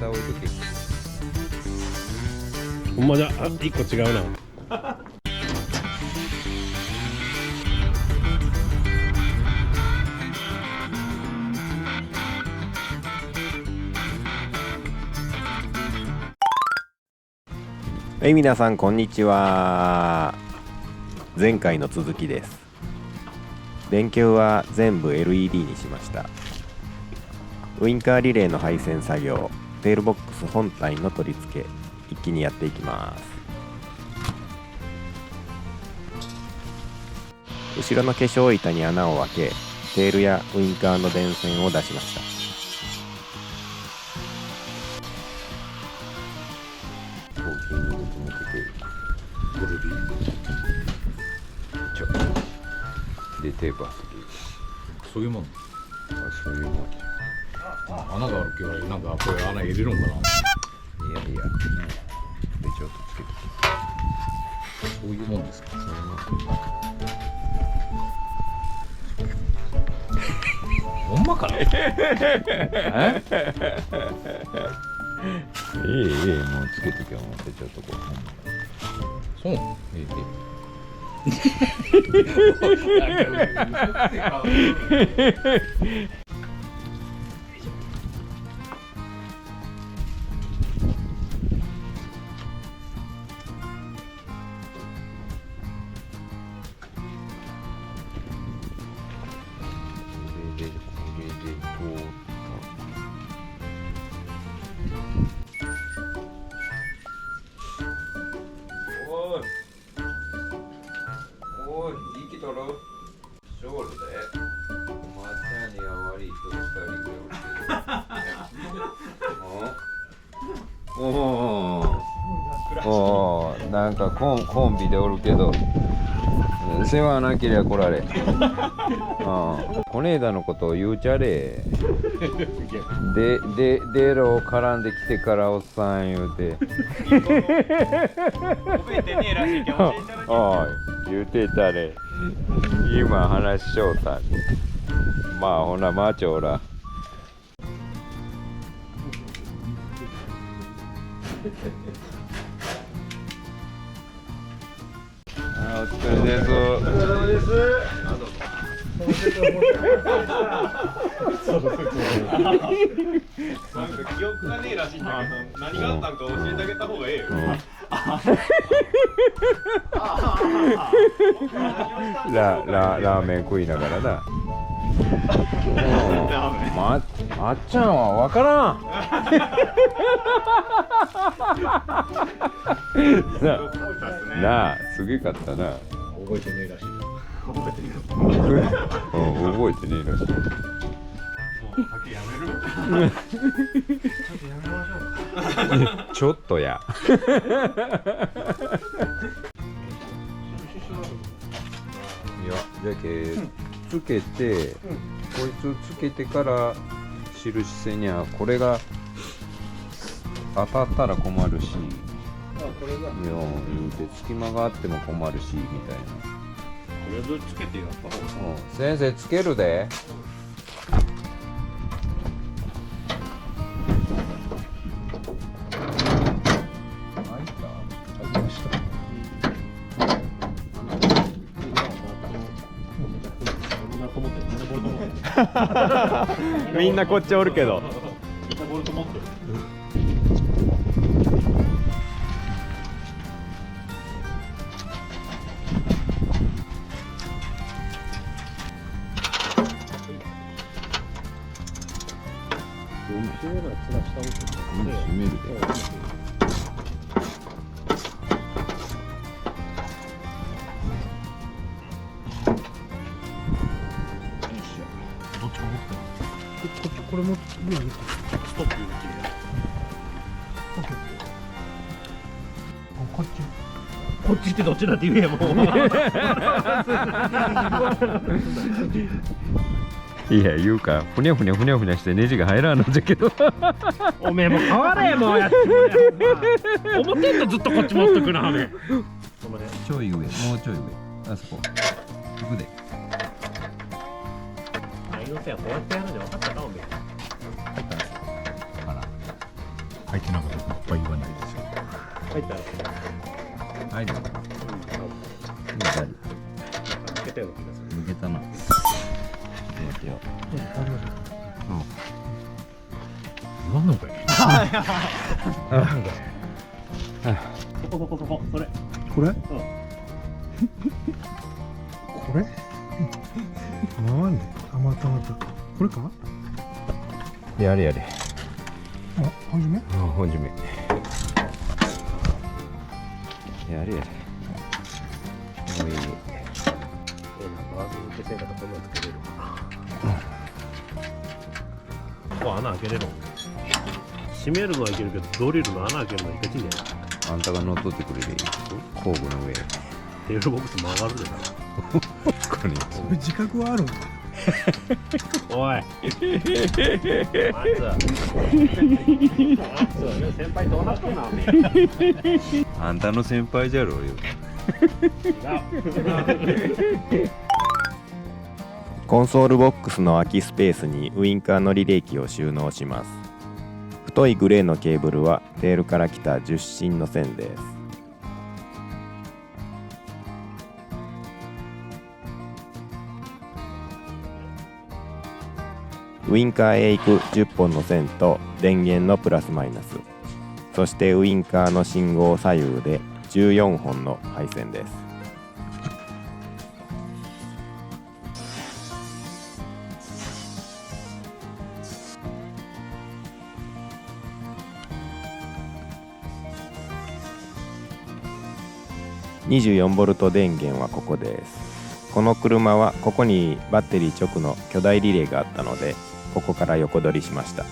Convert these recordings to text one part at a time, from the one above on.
タ置いとけ。ほんまじゃ、あ、一個違うな。はい、皆さんこんにちは。前回の続きです。電球は全部 LED にしました。ウインカーリレーの配線作業、テールボックス本体の取り付け、一気にやっていきます。後ろの化粧板に穴を開け、テールやウインカーの電線を出しました。コーティング口向けてこれでいい。でテープ貼ってそういうもん。あ、そういうもん。穴があるけど、なんかこれ穴入れるんかな。いやいや、でちょっとつけて。そういうもんですか。そういうもん。ほんまかな。いいもうつけてきゃ思ってちょっとこう。そう。おい、息取るショールでおばあちゃんには悪い人2人ぐらいおおなんかコンビでおるけど世話なけりゃ来られこねえだのことを言うちゃれでロ絡んできてからおっさん言うて覚えてねえらしいけど教えていただけおい言うてたれ今話しようたんでまあほなまあちょうらお疲れです。お疲れ様です。なんか記憶がねえらしいんだけど、何があったんか教えてあげた方がええよ。ラーメン食いながらな。まっちゃんはわからん。なあ、すげかったな。覚えてねえらしい。覚えてねえらしい。ちょっとや。いや、じゃけつけて、こいつつけてから印せにゃこれが当たったら困るし、いや言うて隙間があっても困るしみたいな。これどっちつけてやった方が。先生つけるで。みんなこっちおるけど。ボルト持ってる。閉めるで。これも、ストップできるやこっちってどっちだって言えやもう。いや言うかふにゃふにゃしてネジが入らんのじゃけどおめえも変われやもうやっても思ってんのずっとこっち持っとくなはめ。ちょい上もうちょい上あそこ行くで。愛の手はこうやってやるんで分かったかおめえ。入ったんですよ。あら入ってなかったらいっぱい言わないですよ。入ったらはいでも抜けたような気がする。抜けたな。待てよ。言わんのかい。そこそれ。これこれなんでまたこれかやれやれ。あ、はじめ本締め。やれやれ。もういい。なんか抜けてんだからこんなのつけれるかな。ここ穴開けれるの。閉めるのはいけるけどドリルの穴開けるのはいけちんじゃない。あんたが乗っ取ってくれる。工具の上。テールボックス曲がるでな。これ。それ自覚はあるんだ。おい。先輩どうなってんの。あんたの先輩じゃろうよ。コンソールボックスの空きスペースにウインカーのリレー機を収納します。太いグレーのケーブルはテールから来た樹脂芯の線です。ウインカーへ行く10本の線と電源のプラスマイナス、そしてウインカーの信号左右で14本の配線です。24V 電源はここです。この車はここにバッテリー直の巨大リレーがあったので、ここから横取りしました。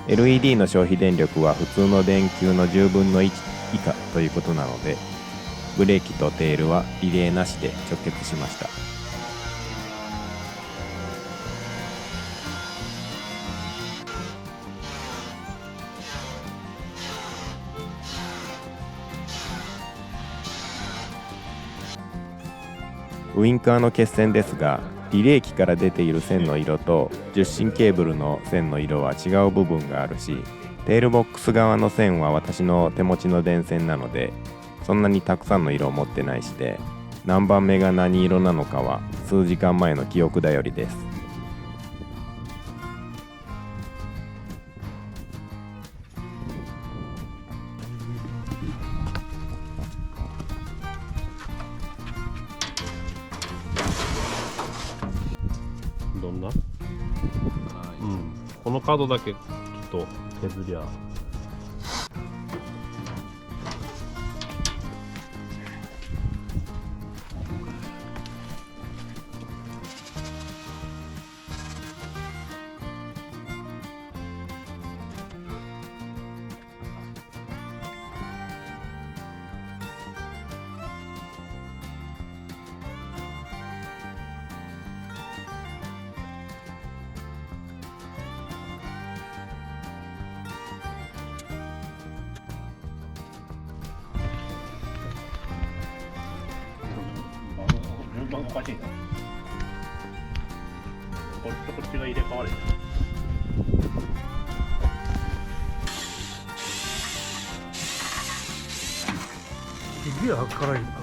LED の消費電力は普通の電球の10分の1以下ということなので、ブレーキとテールはリレーなしで直結しました。ウインカーの欠線ですが、リレー機から出ている線の色と受信ケーブルの線の色は違う部分があるし、テールボックス側の線は私の手持ちの電線なので、そんなにたくさんの色を持ってないしで、何番目が何色なのかは数時間前の記憶頼りです。どんな？このカードだけちょっと削りゃ。おかしいな。こっちとこっちが入れ替わる。すげえ明るいか。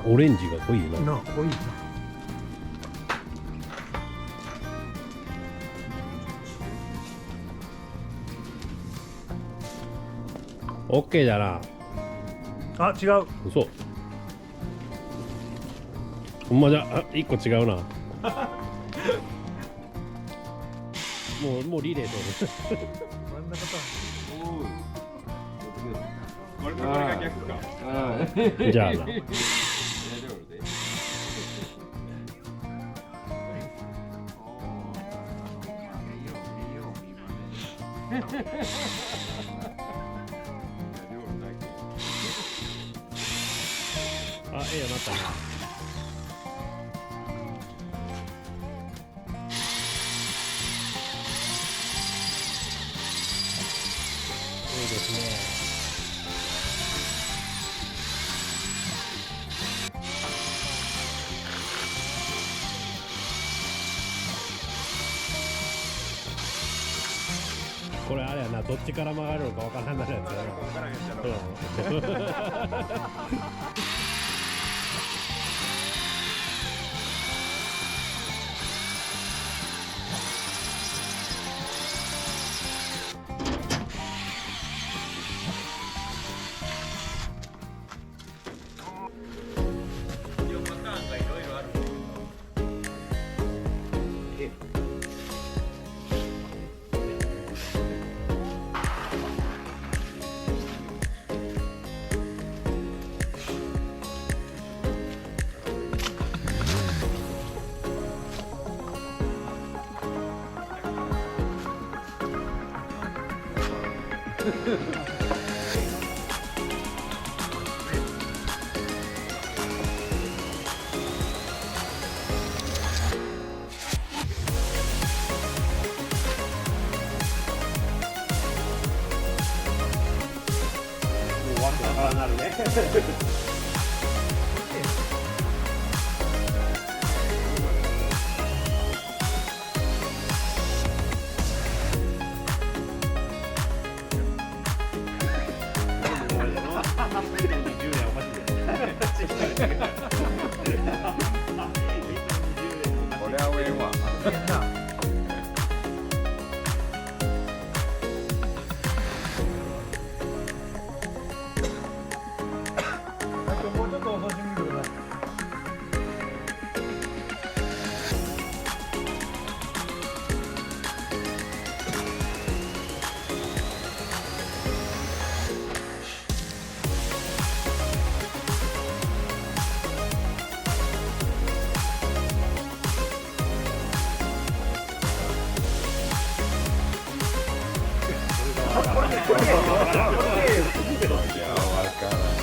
オレンジが濃いな。なあ、濃いな。オッケーだな。あ、違う。嘘。ほんまじゃ、あ、一個違うな。もうリレーと。真ん中か。これが逆か。じゃあな。あ、ええよなったな。いいですね。これあれやな、どっちから曲がるのかわからんなるやつやな。これはええわ。もうちょっと遅してみてください。いや、わからん。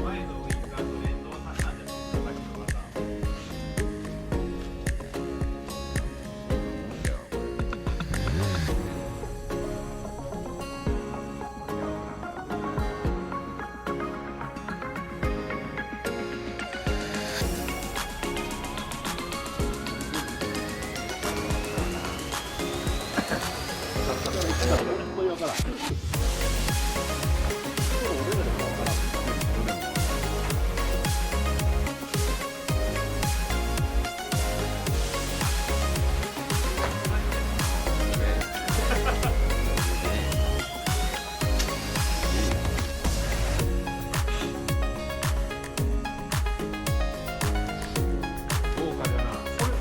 前のウインカーと連動させたんじゃないですか、さっきの方。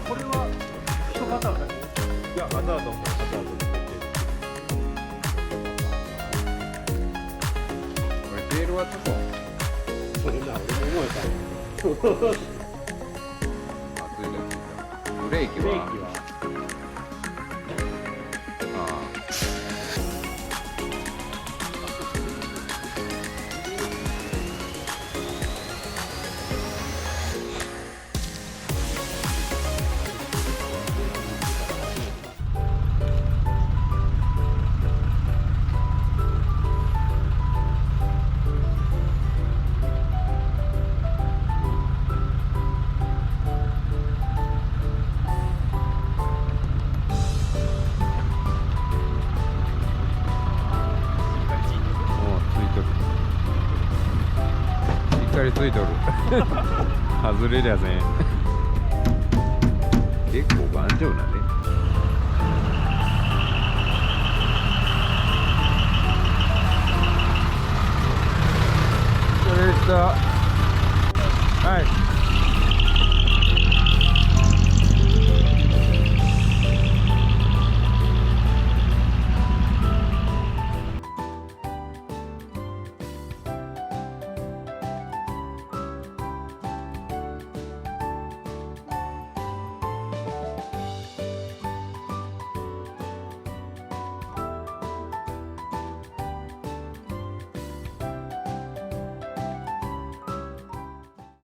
これは一パターンだけ。いや、ハザードもハザードでこれテールはちょっと。それな、俺も思えた。あ、ついたついた。ブレーキブレは。ーキはあしっかりついとる。外れりゃせん。結構頑丈だね。